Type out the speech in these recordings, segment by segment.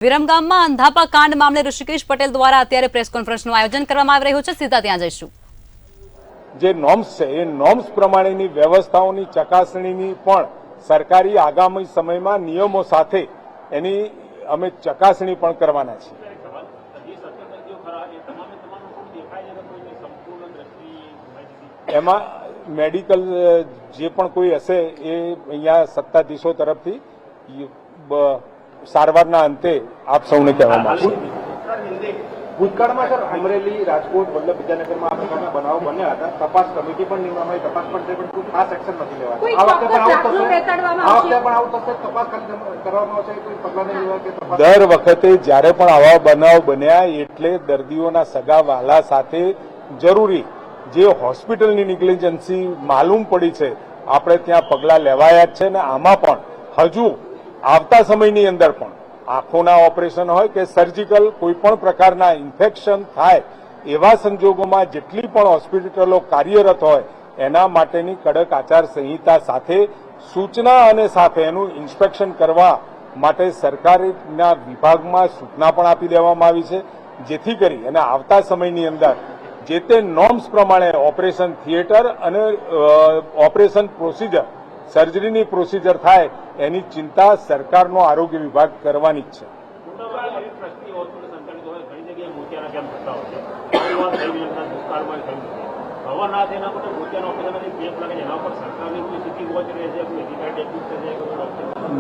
વિરમગામમાં અંધાપા કાંડ મામલે ઋષિકેશ પટેલ દ્વારા અત્યારે પ્રેસ કોન્ફરન્સનું આયોજન કરવામાં આવી રહ્યું છે। સીધા ત્યાં જઈશું। જે નોર્મ્સ છે એ નોર્મ્સ પ્રમાણેની વ્યવસ્થાઓની ચકાસણીની પણ સરકારી આગામી સમયમાં નિયમો સાથે એની અમે ચકાસણી પણ કરવાના છીએ। એમાં મેડિકલ જે પણ કોઈ હશે એ અહીંયા સત્તાધીશો તરફથી સારવારના અંતે આપ સૌને કહેવામાં આવશે। ભૂતકાળમાં સર અમરેલી, રાજકોટ, વલ્લભ વિદ્યાનગરમાં આ પ્રકારના બનાવો બન્યા હતા। તપાસ કમિટી પણ નિમવામાં આવી, તપાસ પણ થઈ, પણ કોઈ ખાસ એક્શન નથી લેવાતું। આ વખતે પણ આવું થશે, તપાસ કરવામાં આવશે, કોઈ પગલાં નહીં લેવાય કે તપાસ? દર વખતે જ્યારે પણ આવા બનાવ બન્યા એટલે દર્દીઓના સગા વહાલા સાથે જરૂરી જે હોસ્પિટલની નેગ્લિજન્સી માલુમ પડી છે આપણે ત્યાં પગલાં લેવાયા જ છે ને આમાં પણ હજુ આવતા સમયની અંદર પણ આંખોના ઓપરેશન હોય કે સર્જિકલ કોઈ પણ પ્રકારના ઇન્ફેક્શન થાય એવા સંજોગોમાં જેટલી પણ હોસ્પિટલો કાર્યરત હોય એના માટેની કડક આચાર સંહિતા સાથે સૂચના અને સાથે એનું ઇન્સ્પેક્શન કરવા માટે સરકારના વિભાગમાં સૂચના પણ આપી દેવામાં આવી છે, જેથી કરી અને આવતા સમયની અંદર જે તે નોર્મ્સ પ્રમાણે ઓપરેશન થિયેટર અને ઓપરેશન પ્રોસિજર સર્જરીની પ્રોસિજર થાય એની ચિંતા સરકારનો આરોગ્ય વિભાગ કરવાની જ છે।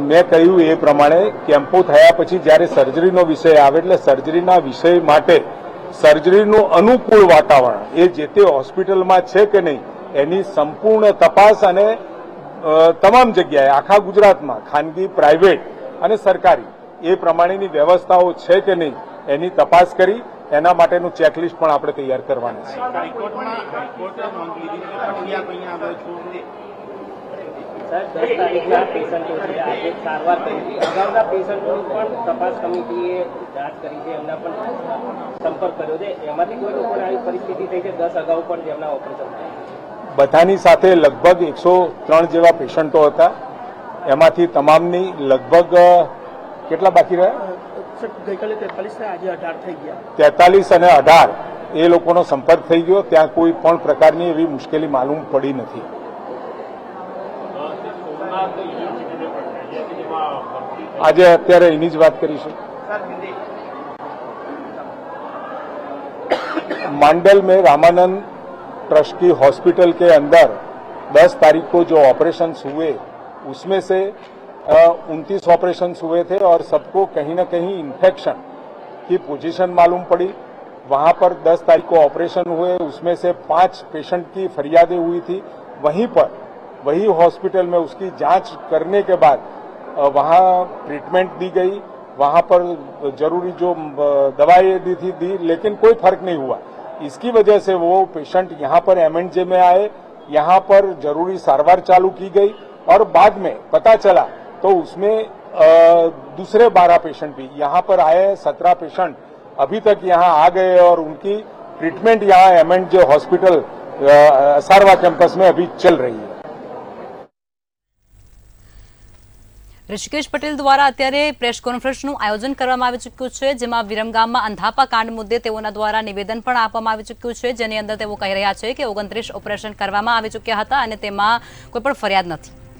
મેં કહ્યું એ પ્રમાણે કેમ્પો થયા પછી જ્યારે સર્જરીનો વિષય આવે એટલે સર્જરીના વિષય માટે સર્જરીનું અનુકૂળ વાતાવરણ એ જે તે હોસ્પિટલમાં છે કે નહીં એની સંપૂર્ણ તપાસ અને તમામ જગ્યાએ આખા ગુજરાતમાં ખાનગી, પ્રાઇવેટ અને સરકારી એ પ્રમાણેની વ્યવસ્થાઓ છે કે નહીં એની તપાસ કરી એના માટેનું ચેકલિસ્ટ પણ આપણે તૈયાર કરવાના છે। બધાની સાથે લગભગ 103 જેવા પેશન્ટો હતા, એમાંથી તમામની લગભગ કેટલા બાકી રહ્યા? ગઈકાલે 43 આજે 18 થઈ ગયા। 43 અને 18 એ લોકોનો સંપર્ક થઈ ગયો, ત્યાં કોઈ પણ પ્રકારની એવી મુશ્કેલી માલુમ પડી નથી। આજે અત્યારે એની જ વાત કરીશું। मांडल में रामानंद ट्रस्ट की हॉस्पिटल के अंदर 10 तारीख को जो ऑपरेशंस हुए उसमें से 29 ऑपरेशंस हुए थे और सबको कहीं ना कहीं इन्फेक्शन की पोजीशन मालूम पड़ी। वहां पर 10 तारीख को ऑपरेशन हुए, उसमें से 5 पेशेंट की फरियादें हुई थी। वहीं पर वही हॉस्पिटल में उसकी जांच करने के बाद वहां ट्रीटमेंट दी गई, वहां पर जरूरी जो दवाएं दी, लेकिन कोई फर्क नहीं हुआ। इसकी वजह से वो पेशेंट यहाँ पर M&J में आए, यहाँ पर जरूरी सारवार चालू की गई और बाद में पता चला तो उसमें दूसरे 12 पेशेंट भी यहाँ पर आए। 17 पेशेंट अभी तक यहाँ आ गए और उनकी ट्रीटमेंट यहाँ M&J हॉस्पिटल सारवा कैंपस में अभी चल रही है। ऋषिकेश पटेल द्वारा અત્યારે પ્રેસ કોન્ફરન્સનું આયોજન કરવામાં આવી ચૂક્યું છે, જેમાં વિરમગામમાં અંધાપા કાંડ મુદ્દે તેઓના દ્વારા નિવેદન પણ આપવામાં આવી ચૂક્યું છે, જેની અંદર તેઓ કહી રહ્યા છે કે 29 ઓપરેશન કરવામાં આવી ચૂક્યા હતા અને તેમાં કોઈ પણ ફરિયાદ નથી।